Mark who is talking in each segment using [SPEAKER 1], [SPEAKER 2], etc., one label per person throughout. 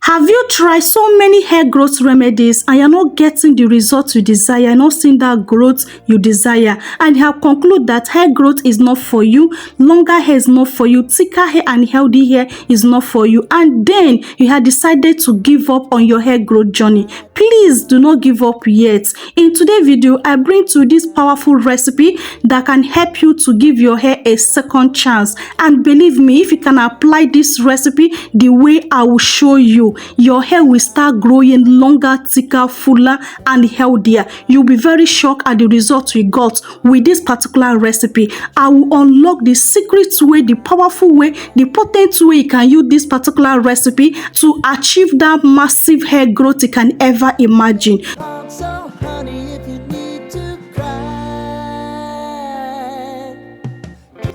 [SPEAKER 1] Have you tried so many hair growth remedies and you're not getting the results you desire, you're not seeing that growth you desire, and you have concluded that hair growth is not for you, longer hair is not for you, thicker hair and healthy hair is not for you, and then you have decided to give up on your hair growth journey? Please do not give up yet. In today's video, I bring to you this powerful recipe that can help you to give your hair a second chance. And believe me, if you can apply this recipe the way I will show you, your hair will start growing longer, thicker, fuller, and healthier. You'll be very shocked at the results we got with this particular recipe. I will unlock the secret way, the powerful way, the potent way you can use this particular recipe to achieve that massive hair growth you can ever imagine.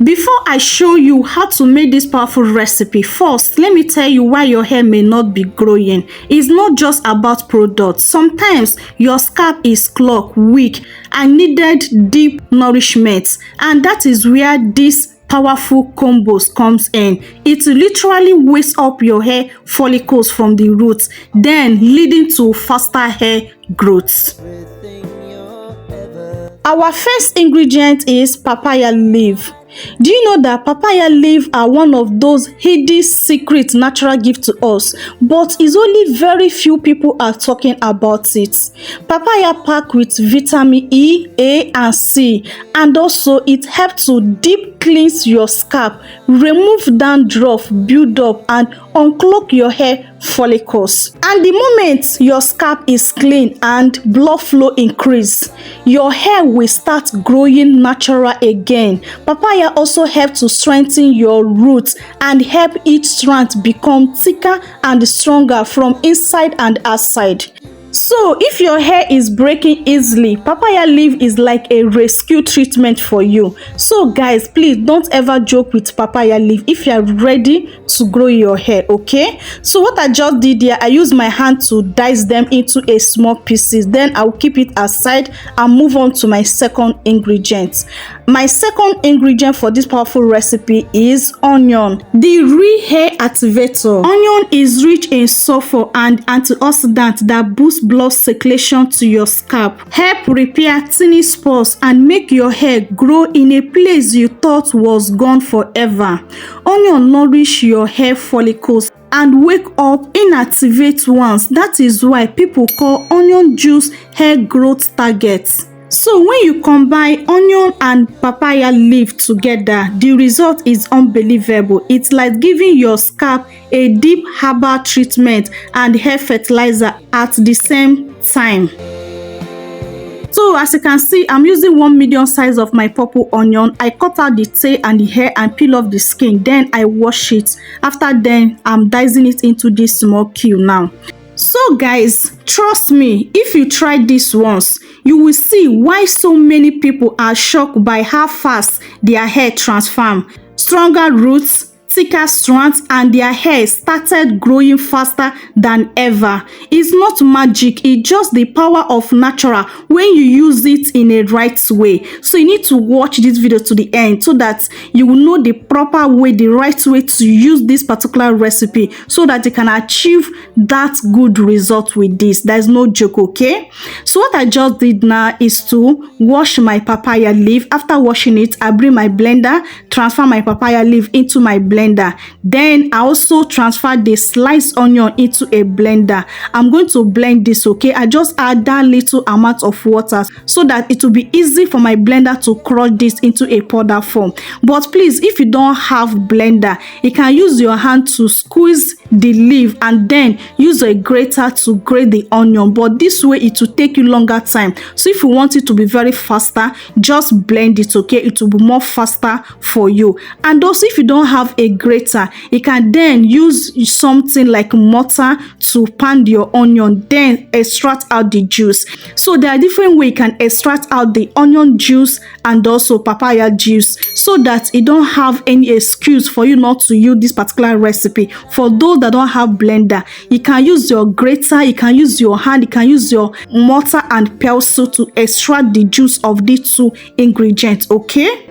[SPEAKER 1] Before I show you how to make this powerful recipe, first let me tell you why your hair may not be growing. It's not just about products. Sometimes your scalp is clogged, weak, and needed deep nourishment, and that is where this powerful combos comes in. It literally wakes up your hair follicles from the roots, then leading to faster hair growth. Our first ingredient is papaya leaf. Do you know that papaya leaves are one of those hidden secret natural gifts to us, but it's only very few people are talking about it. Papaya packed with vitamin E, A, and C, and also it helps to deep cleanse your scalp, remove dandruff, build up, and unclog your hair follicles. And the moment your scalp is clean and blood flow increase, your hair will start growing natural again. Papaya also helps to strengthen your roots and help each strand become thicker and stronger from inside and outside. So if your hair is breaking easily, papaya leaf is like a rescue treatment for you. So guys, please don't ever joke with papaya leaf if you are ready to grow your hair, okay? So what I just did here, I used my hand to dice them into a small pieces. Then I'll keep it aside and move on to my second ingredient. My second ingredient for this powerful recipe is onion, the real hair activator. Onion is rich in sulfur and antioxidant that boosts blood circulation to your scalp, help repair tiny spots, and make your hair grow in a place you thought was gone forever. Onion nourish your hair follicles and wake up inactivate ones. That is why people call onion juice hair growth targets. So when you combine onion and papaya leaf together, the result is unbelievable. It's like giving your scalp a deep herbal treatment and hair fertilizer at the same time. So as you can see, I'm using 1 medium size of my purple onion. I cut out the tail and the hair and peel off the skin. Then I wash it. After then, I'm dicing it into this small cube now. So guys, trust me, if you try this once, you will see why so many people are shocked by how fast their hair transform. Stronger roots, thicker strands, and their hair started growing faster than ever. It's not magic, it's just the power of natural when you use it in a right way. So you need to watch this video to the end so that you will know the proper way, the right way to use this particular recipe so that you can achieve that good result with this. There's no joke, okay? So what I just did now is to wash my papaya leaf. After washing it, I bring my blender, transfer my papaya leaf into my blender. Then I also transfer the sliced onion into a blender. I'm going to blend this, okay? I just add that little amount of water so that it will be easy for my blender to crush this into a powder form. But please, if you don't have blender, you can use your hand to squeeze the leaf and then use a grater to grate the onion. But this way it will take you longer time. So if you want it to be very faster, just blend it, okay? It will be more faster for you. And also if you don't have a grater, you can then use something like mortar to pound your onion, then extract out the juice. So there are different ways you can extract out the onion juice and also papaya juice so that you don't have any excuse for you not to use this particular recipe. For those that don't have blender, you can use your grater, you can use your hand, you can use your mortar and pestle to extract the juice of these two ingredients, okay?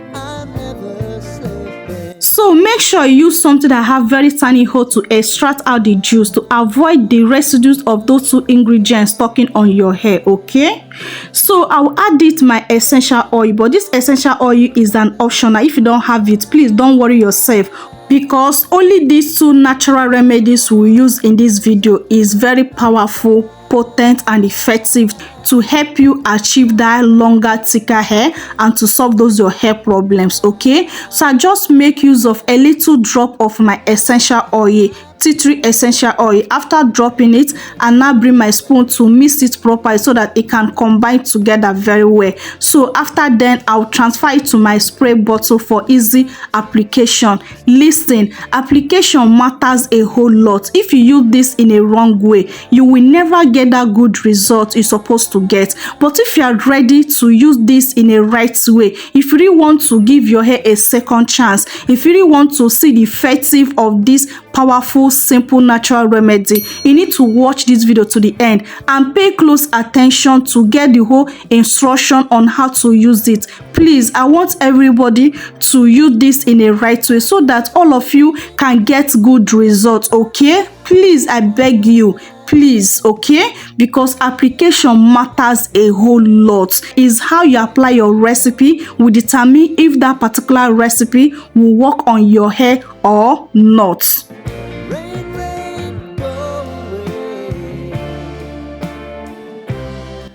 [SPEAKER 1] So make sure you use something that have very tiny hole to extract out the juice to avoid the residues of those two ingredients talking on your hair, okay? So I'll add it my essential oil, but this essential oil is an optional. If you don't have it, please don't worry yourself, because only these two natural remedies we use in this video is very powerful, potent and effective to help you achieve that longer, thicker hair and to solve those your hair problems, okay? So I just make use of a little drop of my essential oil, tea tree essential oil. After dropping it, I now bring my spoon to mix it properly so that it can combine together very well. So after then, I'll transfer it to my spray bottle for easy application. Listen, application matters a whole lot. If you use this in a wrong way, you will never get that good result you're supposed to get. But if you are ready to use this in a right way, if you really want to give your hair a second chance, if you really want to see the effective of this powerful, simple, natural remedy, you need to watch this video to the end and pay close attention to get the whole instruction on how to use it. Please, I want everybody to use this in a right way so that all of you can get good results, okay? Please, I beg you, please, okay? Because application matters a whole lot. Is how you apply your recipe will determine if that particular recipe will work on your hair or not.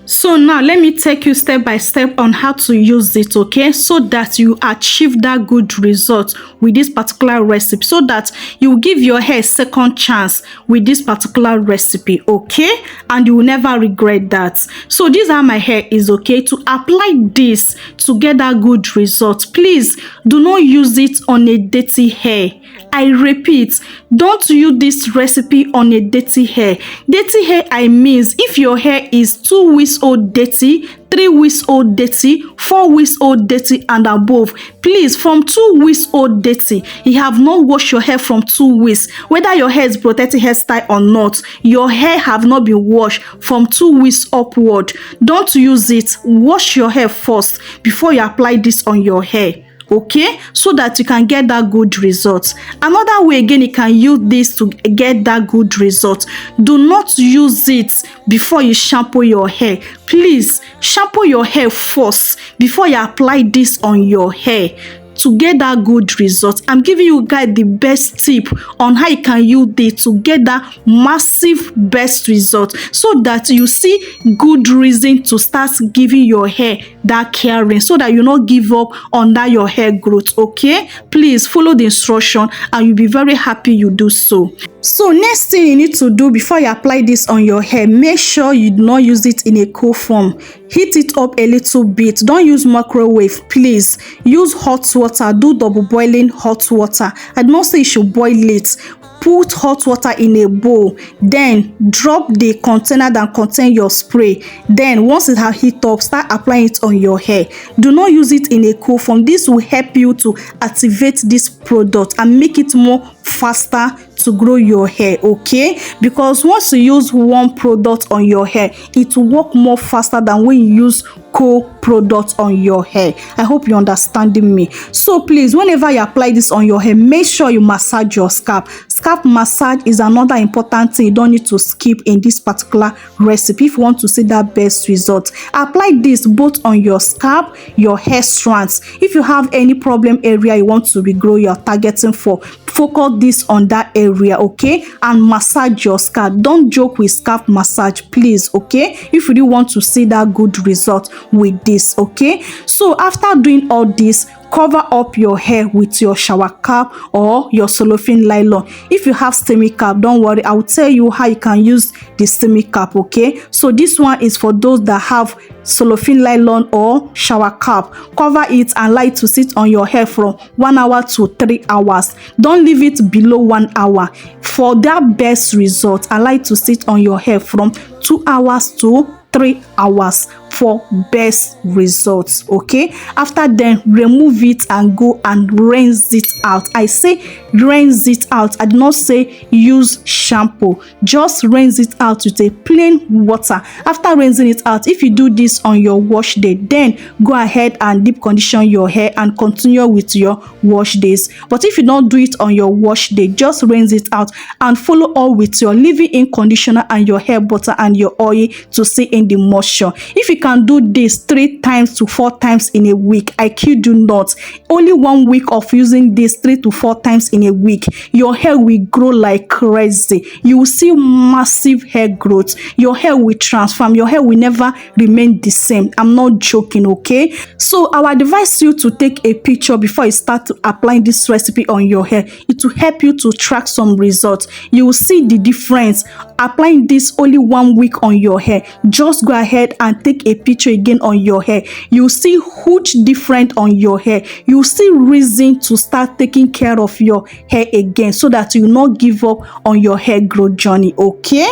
[SPEAKER 1] So now let me take you step by step on how to use it, okay, so that you achieve that good result with this particular recipe, so that you give your hair a second chance with this particular recipe, okay, and you will never regret that. So this is how my hair is, okay? To apply this to get that good result, please do not use it on a dirty hair. I repeat, don't use this recipe on a dirty hair. Dirty hair, I mean, if your hair is 2 weeks old dirty, 3 weeks old dirty, 4 weeks old dirty and above, please, from 2 weeks old dirty, you have not washed your hair from 2 weeks, whether your hair is protected hairstyle or not, your hair have not been washed from 2 weeks upward. Don't use it. Wash your hair first before you apply this on your hair, okay, so that you can get that good result. Another way again you can use this to get that good result, do not use it before you shampoo your hair. Please shampoo your hair first before you apply this on your hair to get that good result. I'm giving you guys the best tip on how you can use this to get that massive best result, so that you see good reason to start giving your hair that caring, so that you not give up on that your hair growth, okay? Please follow the instruction and you'll be very happy you do so. So next thing you need to do before you apply this on your hair, make sure you do not use it in a cold form. Heat it up a little bit. Don't use microwave, please. Use hot water. Do double boiling hot water. I do not say you should boil it. Put hot water in a bowl, then drop the container that contain your spray. Then once it has heat up, start applying it on your hair. Do not use it in a cool form. This will help you to activate this product and make it more faster to grow your hair, okay? Because once you use one product on your hair, it will work more faster than when you use co-product on your hair. I hope you're understanding me. So please, whenever you apply this on your hair, make sure you massage your scalp. Scalp massage is another important thing you don't need to skip in this particular recipe if you want to see that best result. Apply this both on your scalp, your hair strands. If you have any problem area you want to regrow, you're targeting for, focus this on that area, okay? And massage your scalp. Don't joke with scalp massage, please, okay? If you really want to see that good result with this, okay? So after doing all this, cover up your hair with your shower cap or your cellophane nylon. If you have steamy cap, don't worry, I will tell you how you can use the steamy cap, okay? So this one is for those that have cellophane nylon or shower cap. Cover it and allow it to sit on your hair from 1 hour to 3 hours. Don't leave it below 1 hour. For that best result, allow it to sit on your hair from 2 hours to 3 hours for best results. Okay, after then remove it and go and rinse it out. I say rinse it out, I did not say use shampoo. Just rinse it out with a plain water. After rinsing it out, if you do this on your wash day, then go ahead and deep condition your hair and continue with your wash days. But if you don't do it on your wash day, just rinse it out and follow all with your leave-in conditioner and your hair butter and your oil to see in the moisture. If you can do this 3 times to 4 times in a week, I kid you not, only 1 week of using this 3 to 4 times in a week, your hair will grow like crazy. You will see massive hair growth. Your hair will transform. Your hair will never remain the same. I'm not joking, okay? So I would advise you to take a picture before you start applying this recipe on your hair. It will help you to track some results. You will see the difference applying this only 1 week on your hair. Just go ahead and take a picture again on your hair. You will see huge difference on your hair. You will see reason to start taking care of your hair again, so that you will not give up on your hair growth journey. Okay,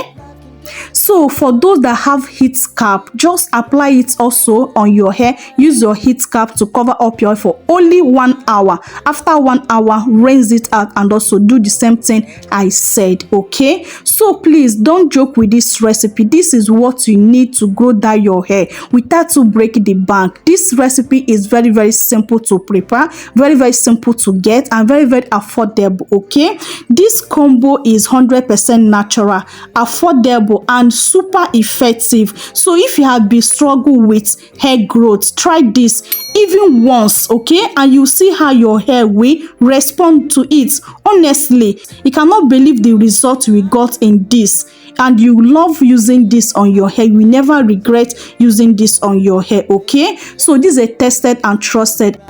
[SPEAKER 1] so for those that have heat scalp, just apply it also on your hair. Use your heat scalp to cover up your hair for only 1 hour. After 1 hour, rinse it out and also do the same thing I said. Okay, so please don't joke with this recipe. This is what you need to grow that your hair without to break the bank. This recipe is very simple to prepare, very simple to get, and very affordable. Okay, this combo is 100% natural, affordable, and super effective. So if you have been struggling with hair growth, try this even once, okay, and you see how your hair will respond to it. Honestly, you cannot believe the result we got in this, and you love using this on your hair. You will never regret using this on your hair. Okay, so this is a tested and trusted.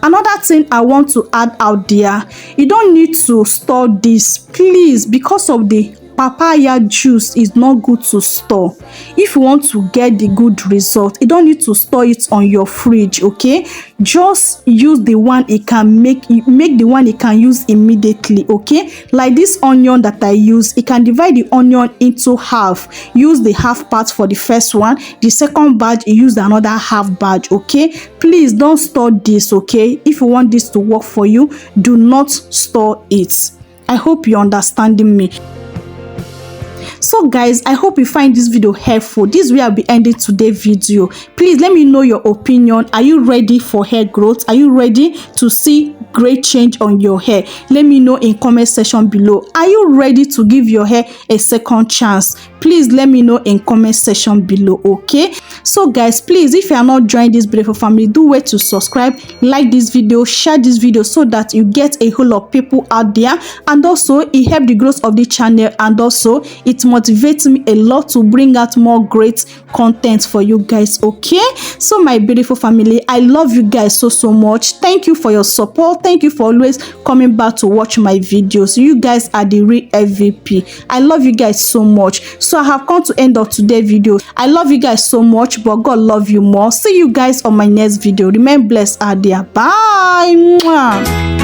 [SPEAKER 1] Another thing I want to add out there, you don't need to store this, please, because of the papaya juice is not good to store. If you want to get the good result, you don't need to store it on your fridge. Okay, just use the one it can make the one it can use immediately. Okay, like this onion that I use, it can divide the onion into half. Use the half part for the first one, the second batch you use another half batch. Okay, please don't store this. Okay, if you want this to work for you, do not store it. I hope you're understanding me. So guys, I hope you find this video helpful. This will be ending today's video. Please let me know your opinion. Are you ready for hair growth? Are you ready to see great change on your hair? Let me know in comment section below. Are you ready to give your hair a second chance? Please let me know in comment section below. Okay, so guys, please, if you are not joined this beautiful family, do wait to subscribe, like this video, share this video, so that you get a whole lot of people out there, and also it helps the growth of the channel, and also it motivates me a lot to bring out more great content for you guys. Okay, so my beautiful family, I love you guys so much. Thank you for your support. Thank you for always coming back to watch my videos. You guys are the real MVP. I love you guys so much. So I have come to end of today's video. I love you guys so much, but God love you more. See you guys on my next video. Remain blessed out there. Bye. Mwah.